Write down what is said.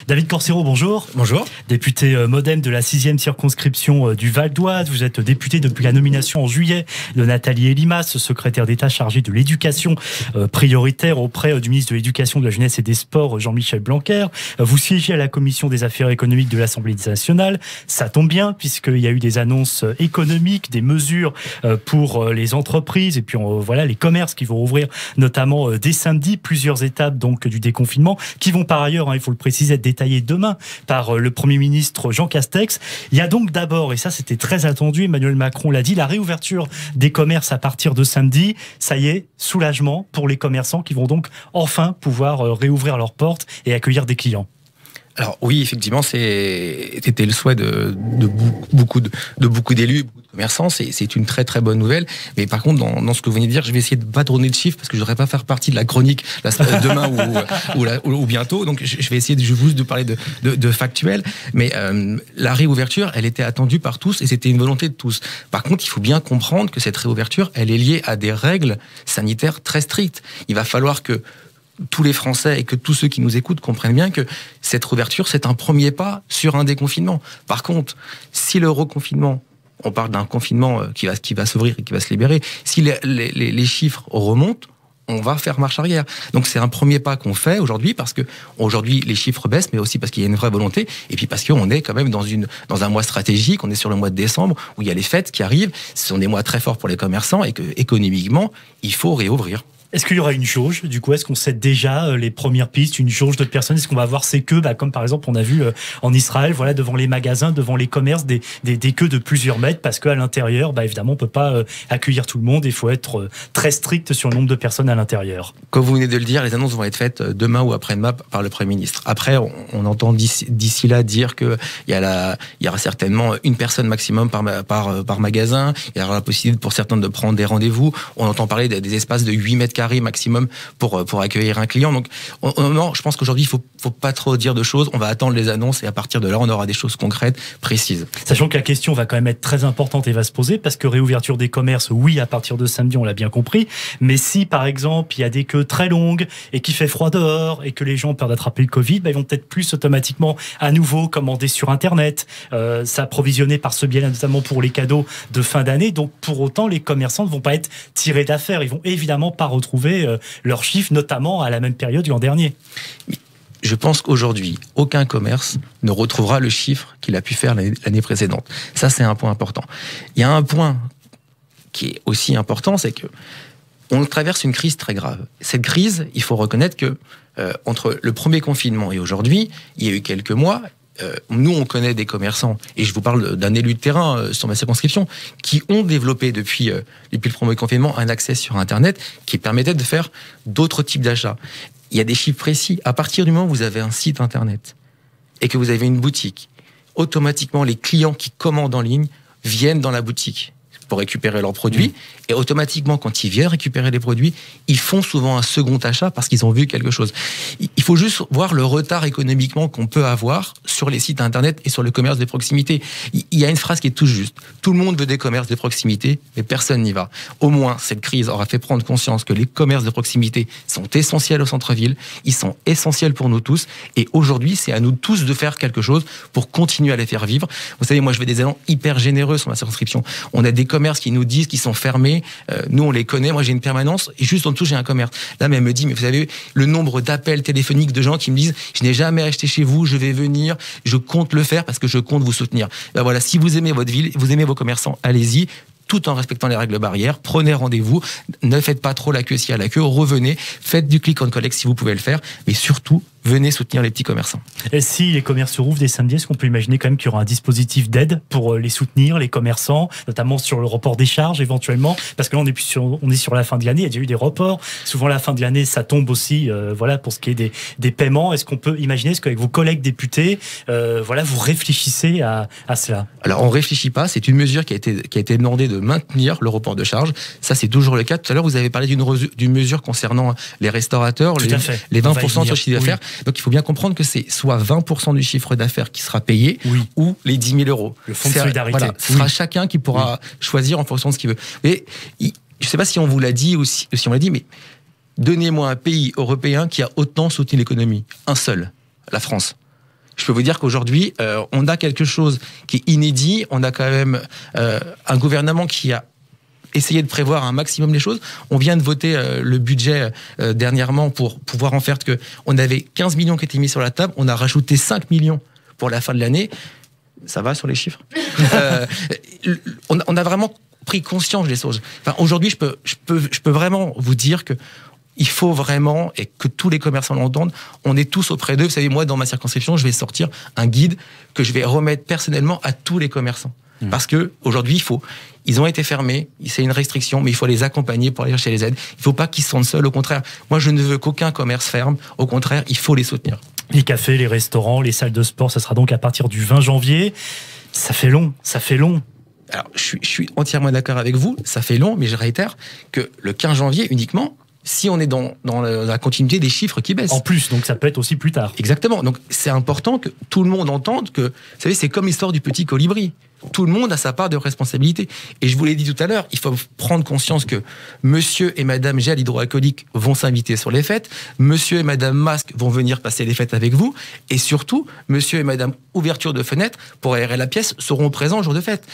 David Corcero, bonjour. Bonjour. Député MoDem de la 6e circonscription du Val d'Oise. Vous êtes député depuis la nomination en juillet de Nathalie Elimas, secrétaire d'État chargée de l'éducation prioritaire auprès du ministre de l'Éducation, de la Jeunesse et des Sports, Jean-Michel Blanquer. Vous siégez à la Commission des Affaires économiques de l'Assemblée nationale. Ça tombe bien, puisqu'il y a eu des annonces économiques, des mesures pour les entreprises et puis voilà les commerces qui vont rouvrir notamment dès samedi. Plusieurs étapes donc du déconfinement qui vont par ailleurs, il faut le préciser, être détaillées demain par le Premier ministre Jean Castex. Il y a donc d'abord, et ça c'était très attendu, Emmanuel Macron l'a dit, la réouverture des commerces à partir de samedi. Ça y est, soulagement pour les commerçants qui vont donc enfin pouvoir réouvrir leurs portes et accueillir des clients. Alors oui, effectivement, c'était le souhait de beaucoup d'élus, beaucoup de commerçants. C'est une très très bonne nouvelle. Mais par contre, dans ce que vous venez de dire, je vais essayer de pas donner de chiffres parce que je voudrais pas faire partie de la chronique demain ou bientôt. Donc je vais essayer de parler de factuel. Mais la réouverture, elle était attendue par tous et c'était une volonté de tous. Par contre, il faut bien comprendre que cette réouverture, elle est liée à des règles sanitaires très strictes. Il va falloir que tous les Français et que tous ceux qui nous écoutent comprennent bien que cette réouverture, c'est un premier pas sur un déconfinement. Par contre, si le reconfinement, on parle d'un confinement qui va s'ouvrir et qui va se libérer, si les chiffres remontent, on va faire marche arrière. Donc c'est un premier pas qu'on fait aujourd'hui parce que aujourd'hui les chiffres baissent, mais aussi parce qu'il y a une vraie volonté et puis parce qu'on est quand même dans un mois stratégique. On est sur le mois de décembre où il y a les fêtes qui arrivent. Ce sont des mois très forts pour les commerçants et que économiquement il faut réouvrir. Est-ce qu'il y aura une jauge? Du coup, est-ce qu'on sait déjà les premières pistes, une jauge de personnes? Est-ce qu'on va avoir ces queues, comme par exemple on a vu en Israël, voilà, devant les magasins, devant les commerces, des queues de plusieurs mètres, parce qu'à l'intérieur, évidemment, on peut pas accueillir tout le monde. Il faut être très strict sur le nombre de personnes à l'intérieur. Comme vous venez de le dire, les annonces vont être faites demain ou après-demain par le Premier ministre. Après, on entend d'ici là dire que il y aura certainement une personne maximum par magasin. Il y aura la possibilité pour certains de prendre des rendez-vous. On entend parler des espaces de 8 mètres carrés maximum pour accueillir un client. Donc, non, je pense qu'aujourd'hui, il faut pas trop dire de choses. On va attendre les annonces et à partir de là, on aura des choses concrètes, précises. Sachant que la question va quand même être très importante et va se poser parce que réouverture des commerces, oui, à partir de samedi, on l'a bien compris. Mais si, par exemple, il y a des queues très longues et qu'il fait froid dehors et que les gens ont peur d'attraper le Covid, ils vont peut-être plus automatiquement à nouveau commander sur Internet, s'approvisionner par ce biais-là, notamment pour les cadeaux de fin d'année. Donc, pour autant, les commerçants ne vont pas être tirés d'affaire. Ils vont évidemment pas retrouver leurs chiffres, notamment à la même période l'an dernier. Je pense qu'aujourd'hui, aucun commerce ne retrouvera le chiffre qu'il a pu faire l'année précédente. Ça, c'est un point important. Il y a un point qui est aussi important, c'est que on traverse une crise très grave. Cette crise, il faut reconnaître que entre le premier confinement et aujourd'hui, il y a eu quelques mois. Nous, on connaît des commerçants, et je vous parle d'un élu de terrain sur ma circonscription, qui ont développé depuis le premier confinement un accès sur Internet qui permettait de faire d'autres types d'achats. Il y a des chiffres précis. À partir du moment où vous avez un site Internet et que vous avez une boutique, automatiquement, les clients qui commandent en ligne viennent dans la boutique pour récupérer leurs produits. Et automatiquement, quand ils viennent récupérer les produits, ils font souvent un second achat parce qu'ils ont vu quelque chose. Il faut juste voir le retard économiquement qu'on peut avoir sur les sites Internet et sur le commerce de proximité. Il y a une phrase qui est tout juste. Tout le monde veut des commerces de proximité, mais personne n'y va. Au moins, cette crise aura fait prendre conscience que les commerces de proximité sont essentiels au centre-ville. Ils sont essentiels pour nous tous. Et aujourd'hui, c'est à nous tous de faire quelque chose pour continuer à les faire vivre. Vous savez, moi, je fais des élans hyper généreux sur ma circonscription. On a des commerces qui nous disent qu'ils sont fermés. Nous, on les connaît. Moi, j'ai une permanence et juste en dessous, j'ai un commerce. Là, mais elle me dit, mais vous savez, le nombre d'appels téléphoniques de gens qui me disent, je n'ai jamais acheté chez vous, je vais venir, je compte le faire parce que je compte vous soutenir. Ben voilà, si vous aimez votre ville, vous aimez vos commerçants, allez-y. Tout en respectant les règles barrières, prenez rendez-vous, ne faites pas trop la queue s'il y a la queue, revenez, faites du click and collect si vous pouvez le faire, mais surtout, venez soutenir les petits commerçants. Et si les commerces se rouvrent dès samedi, est-ce qu'on peut imaginer quand même qu'il y aura un dispositif d'aide pour les soutenir, les commerçants, notamment sur le report des charges éventuellement? Parce que là, on est sur la fin de l'année, il y a déjà eu des reports. Souvent, la fin de l'année, ça tombe aussi, pour ce qui est des paiements. Est-ce qu'on peut imaginer, est-ce qu'avec vos collègues députés, vous réfléchissez à cela? Alors, on réfléchit pas. C'est une mesure qui a été demandée de maintenir le report de charges. Ça, c'est toujours le cas. Tout à l'heure, vous avez parlé d'une mesure concernant les restaurateurs, les 20% sur le chiffre d'affaires. Oui. Donc, il faut bien comprendre que c'est soit 20% du chiffre d'affaires qui sera payé, ou les 10 000 euros. Le fonds de solidarité. Voilà, ce sera chacun qui pourra choisir en fonction de ce qu'il veut. Et je ne sais pas si on vous l'a dit ou si on l'a dit, mais donnez-moi un pays européen qui a autant soutenu l'économie. Un seul, la France. Je peux vous dire qu'aujourd'hui, on a quelque chose qui est inédit. On a quand même un gouvernement qui a essayé de prévoir un maximum les choses. On vient de voter le budget dernièrement pour pouvoir en faire que on avait 15 millions qui étaient mis sur la table. On a rajouté 5 millions pour la fin de l'année. Ça va sur les chiffres on a vraiment pris conscience des choses. Enfin, aujourd'hui, je peux vraiment vous dire que il faut vraiment, et que tous les commerçants l'entendent, on est tous auprès d'eux. Vous savez, moi, dans ma circonscription, je vais sortir un guide que je vais remettre personnellement à tous les commerçants. Parce que aujourd'hui, ils ont été fermés, c'est une restriction, mais il faut les accompagner pour aller chercher les aides. Il ne faut pas qu'ils se sentent seuls, au contraire. Moi, je ne veux qu'aucun commerce ferme. Au contraire, il faut les soutenir. Les cafés, les restaurants, les salles de sport, ça sera donc à partir du 20 janvier. Ça fait long, ça fait long. Alors, je suis entièrement d'accord avec vous, ça fait long, mais je réitère que le 15 janvier uniquement, si on est dans la continuité des chiffres qui baissent. En plus, donc ça peut être aussi plus tard. Exactement. Donc c'est important que tout le monde entende que, vous savez, c'est comme l'histoire du petit colibri. Tout le monde a sa part de responsabilité. Et je vous l'ai dit tout à l'heure, il faut prendre conscience que monsieur et madame gel hydroalcoolique vont s'inviter sur les fêtes, monsieur et madame masque vont venir passer les fêtes avec vous, et surtout, monsieur et madame ouverture de fenêtre pour aérer la pièce seront présents au jour de fête.